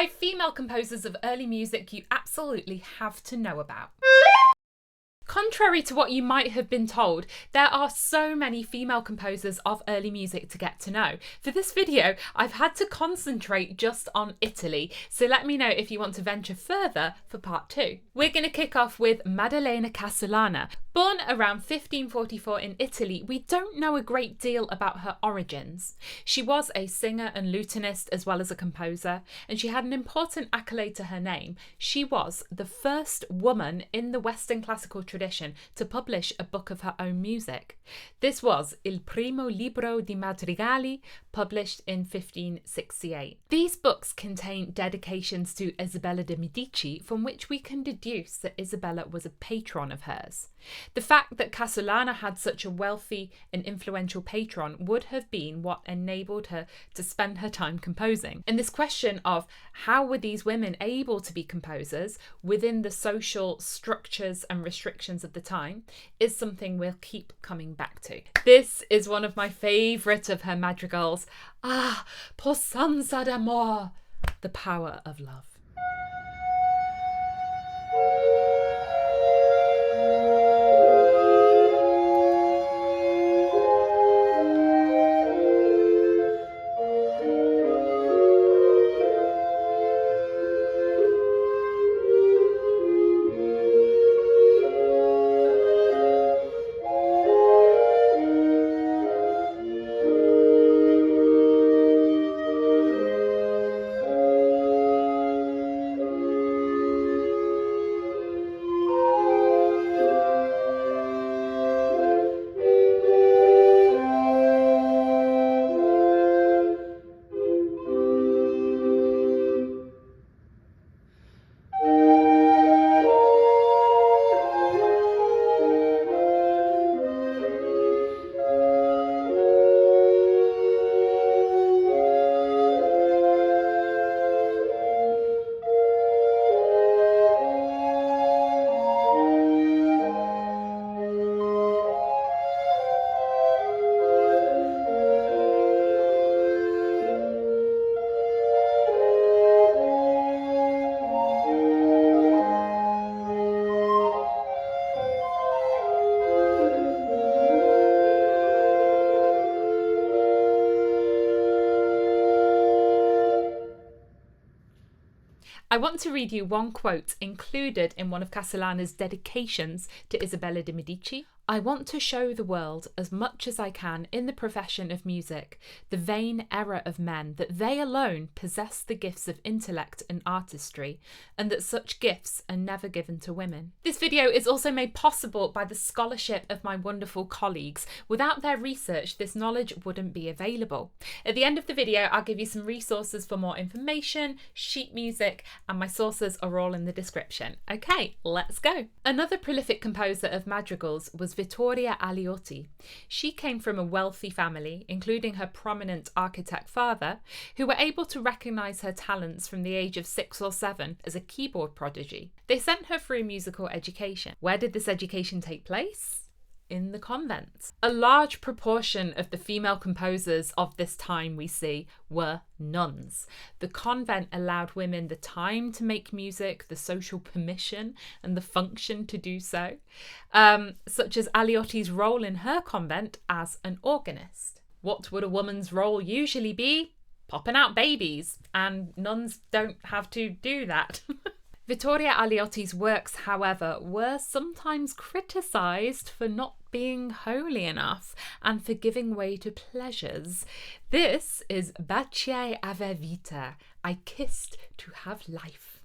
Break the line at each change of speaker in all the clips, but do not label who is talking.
5 female composers of early music you absolutely have to know about. Contrary to what you might have been told, there are so many female composers of early music to get to know. For this video, I've had to concentrate just on Italy, so let me know if you want to venture further for part 2. We're going to kick off with Maddalena Casulana. Born around 1544 in Italy, we don't know a great deal about her origins. She was a singer and lutenist as well as a composer, and she had an important accolade to her name. She was the first woman in the Western classical tradition to publish a book of her own music. This was Il Primo Libro di Madrigali, published in 1568. These books contain dedications to Isabella de' Medici, from which we can deduce that Isabella was a patron of hers. The fact that Casulana had such a wealthy and influential patron would have been what enabled her to spend her time composing. And this question of how were these women able to be composers within the social structures and restrictions of the time is something we'll keep coming back to. This is one of my favourite of her madrigals, Ah, Possanza d'amor, the power of love. I want to read you one quote included in one of Casulana's dedications to Isabella de' Medici. I want to show the world as much as I can in the profession of music, the vain error of men, that they alone possess the gifts of intellect and artistry, and that such gifts are never given to women. This video is also made possible by the scholarship of my wonderful colleagues. Without their research, this knowledge wouldn't be available. At the end of the video, I'll give you some resources for more information, sheet music, and my sources are all in the description. Okay, let's go. Another prolific composer of madrigals was Vittoria Aleotti. She came from a wealthy family, including her prominent architect father, who were able to recognise her talents from the age of 6 or 7 as a keyboard prodigy. They sent her through musical education. Where did this education take place? In the convent. A large proportion of the female composers of this time we see were nuns. The convent allowed women the time to make music, the social permission and the function to do so, such as Aleotti's role in her convent as an organist. What would a woman's role usually be? Popping out babies, and nuns don't have to do that. Vittoria Aleotti's works, however, were sometimes criticised for not being holy enough and for giving way to pleasures. This is Baciai ave vita, I kissed to have life.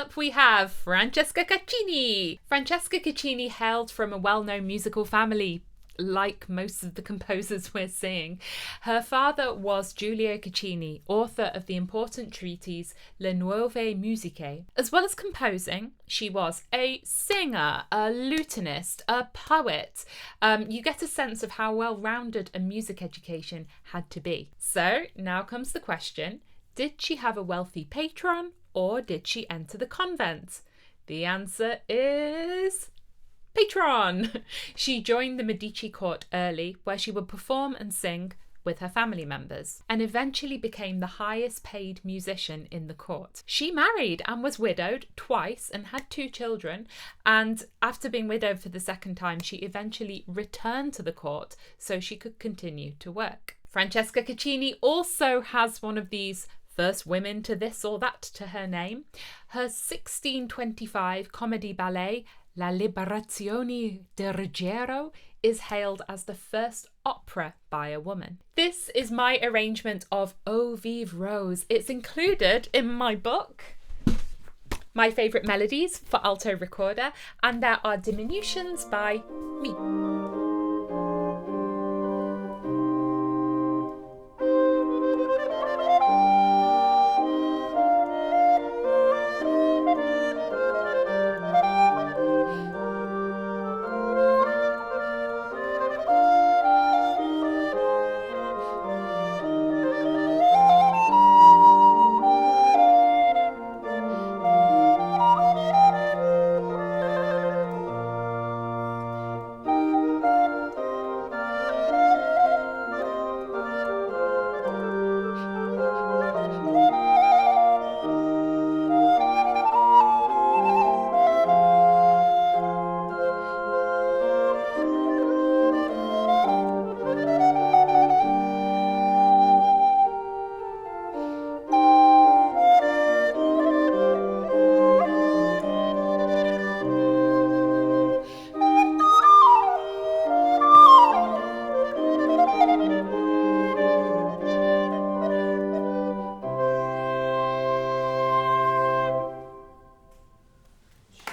up we have Francesca Caccini. Francesca Caccini hailed from a well-known musical family, like most of the composers we're seeing. Her father was Giulio Caccini, author of the important treatise Le Nuove Musiche. As well as composing, she was a singer, a lutenist, a poet. You get a sense of how well-rounded a music education had to be. So now comes the question, did she have a wealthy patron or did she enter the convent? The answer is patron. She joined the Medici court early, where she would perform and sing with her family members, and eventually became the highest paid musician in the court. She married and was widowed twice and had 2 children, and after being widowed for the second time, she eventually returned to the court so she could continue to work. Francesca Caccini also has one of these first women to this or that to her name. Her 1625 comedy ballet La Liberazione del Ruggiero is hailed as the first opera by a woman. This is my arrangement of O Vive Rose. It's included in my book, My Favourite Melodies for Alto Recorder, and there are diminutions by me.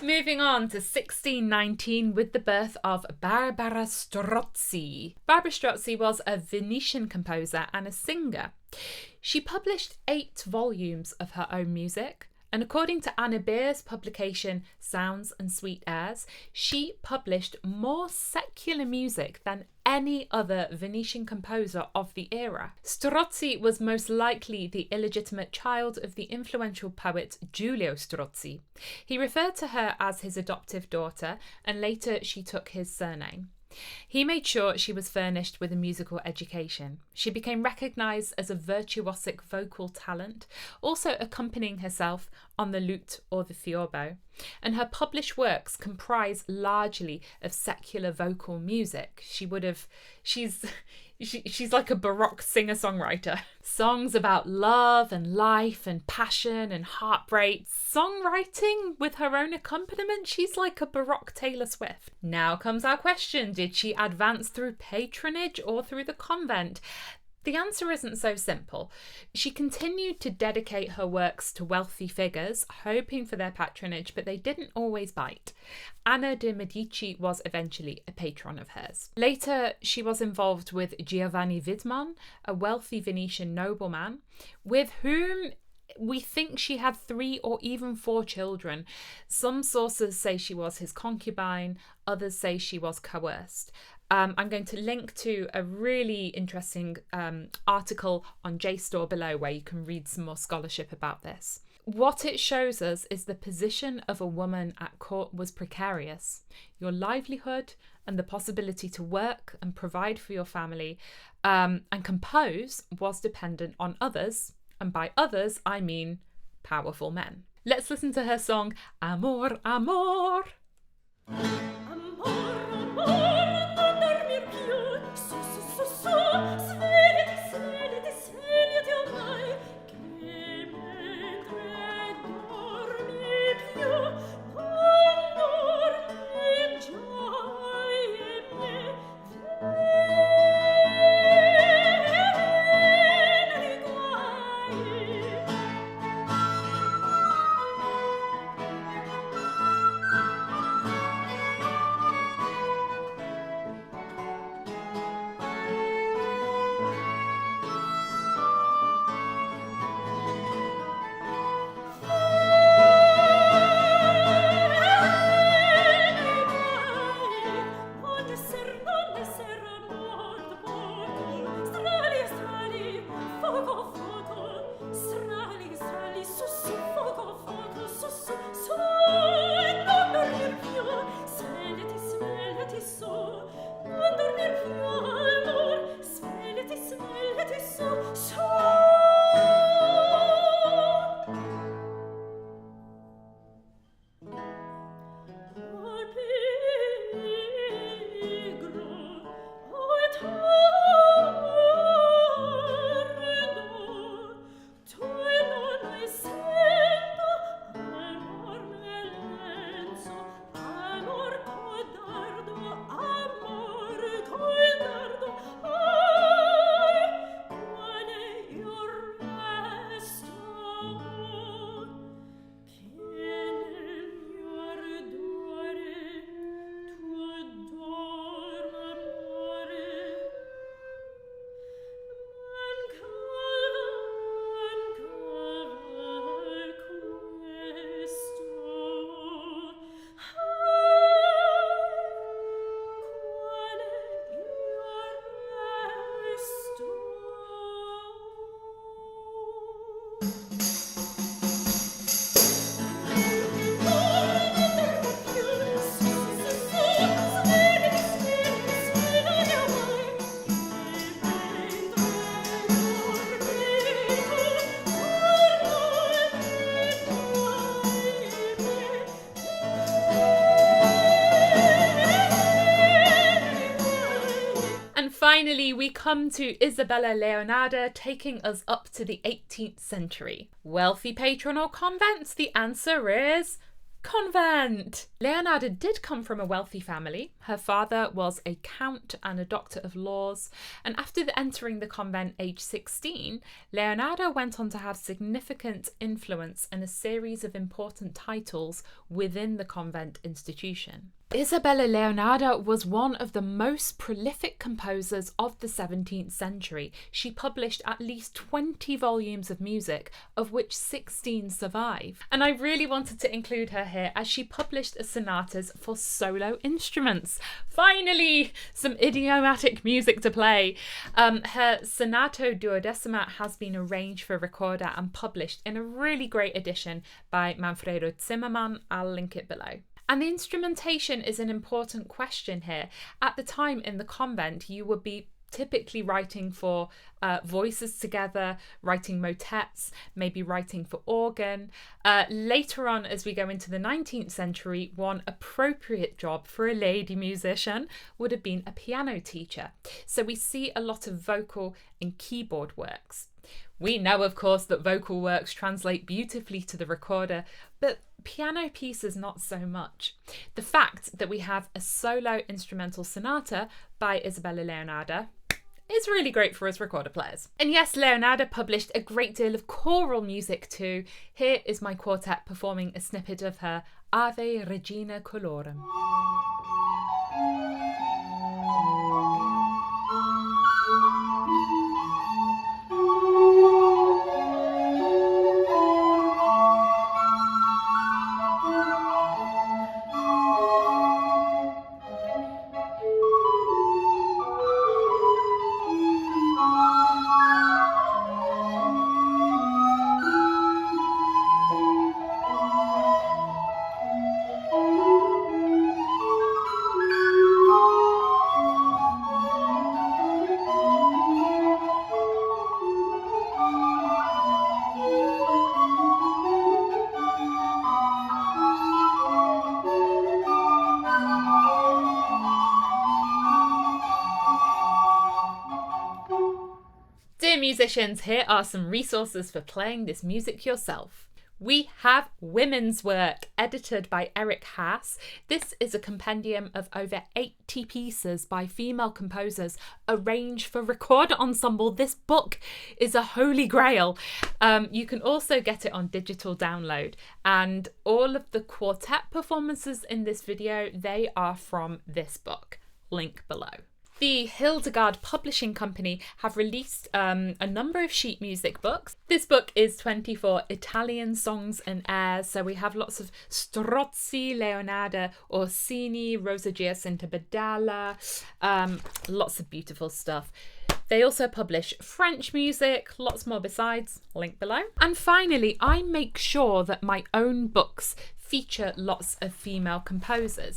Moving on to 1619 with the birth of Barbara Strozzi. Barbara Strozzi was a Venetian composer and a singer. She published 8 volumes of her own music, and according to Anna Beer's publication Sounds and Sweet Airs, she published more secular music than any other Venetian composer of the era. Strozzi was most likely the illegitimate child of the influential poet Giulio Strozzi. He referred to her as his adoptive daughter, and later she took his surname. He made sure she was furnished with a musical education. She became recognised as a virtuosic vocal talent, also accompanying herself on the lute or the theorbo, and her published works comprise largely of secular vocal music. She's like a Baroque singer-songwriter. Songs about love and life and passion and heartbreak. Songwriting with her own accompaniment. She's like a Baroque Taylor Swift. Now comes our question. Did she advance through patronage or through the convent? The answer isn't so simple. She continued to dedicate her works to wealthy figures, hoping for their patronage, but they didn't always bite. Anna de' Medici was eventually a patron of hers. Later, she was involved with Giovanni Widmann, a wealthy Venetian nobleman, with whom we think she had 3 or even 4 children. Some sources say she was his concubine, others say she was coerced. I'm going to link to a really interesting article on JSTOR below where you can read some more scholarship about this. What it shows us is the position of a woman at court was precarious. Your livelihood and the possibility to work and provide for your family and compose was dependent on others, and by others I mean powerful men. Let's listen to her song Amor, Amor. Amor, amor. finally, we come to Isabella Leonarda, taking us up to the 18th century. Wealthy patron or convent? The answer is convent. Leonarda did come from a wealthy family. Her father was a count and a doctor of laws, and after entering the convent age 16, Leonarda went on to have significant influence and a series of important titles within the convent institution. Isabella Leonarda was one of the most prolific composers of the 17th century. She published at least 20 volumes of music, of which 16 survive. And I really wanted to include her here as she published sonatas for solo instruments. Finally, some idiomatic music to play. Her Sonato Duodecima has been arranged for recorder and published in a really great edition by Manfredo Zimmermann. I'll link it below. And the instrumentation is an important question here. At the time in the convent, you would be typically writing for voices together, writing motets, maybe writing for organ. Later on, as we go into the 19th century, one appropriate job for a lady musician would have been a piano teacher. So we see a lot of vocal and keyboard works. We know, of course, that vocal works translate beautifully to the recorder, but piano pieces not so much. The fact that we have a solo instrumental sonata by Isabella Leonarda is really great for us recorder players. And yes, Leonarda published a great deal of choral music too. Here is my quartet performing a snippet of her Ave Regina Colorum. Dear musicians, here are some resources for playing this music yourself. We have Women's Work, edited by Eric Haas. This is a compendium of over 80 pieces by female composers arranged for recorder ensemble. This book is a holy grail. You can also get it on digital download. And all of the quartet performances in this video, they are from this book. Link below. The Hildegard Publishing Company have released a number of sheet music books. This book is 24 Italian songs and airs, so we have lots of Strozzi, Leonarda, Orsini, Rosa Giacinta Badalla, lots of beautiful stuff. They also publish French music, lots more besides, link below. And finally, I make sure that my own books feature lots of female composers.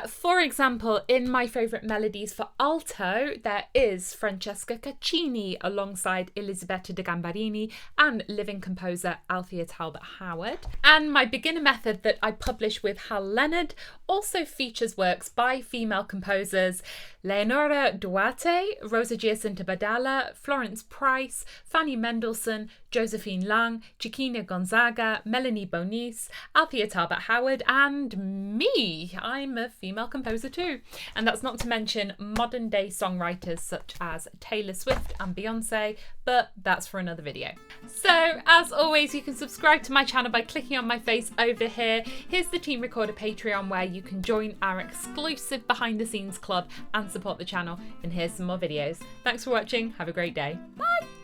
For example, in my favourite melodies for alto, there is Francesca Caccini alongside Elisabetta de Gambarini and living composer Althea Talbot Howard. And my beginner method that I publish with Hal Leonard also features works by female composers Leonora Duarte, Rosa Giacinta Badalla, Florence Price, Fanny Mendelssohn, Josephine Lang, Chiquina Gonzaga, Melanie Bonis, Althea Talbot Howard, and me. I'm a female composer too. And that's not to mention modern day songwriters such as Taylor Swift and Beyonce, but that's for another video. So as always, you can subscribe to my channel by clicking on my face over here. Here's the Team Recorder Patreon where you can join our exclusive behind the scenes club and support the channel. And here's some more videos. Thanks for watching. Have a great day. Bye.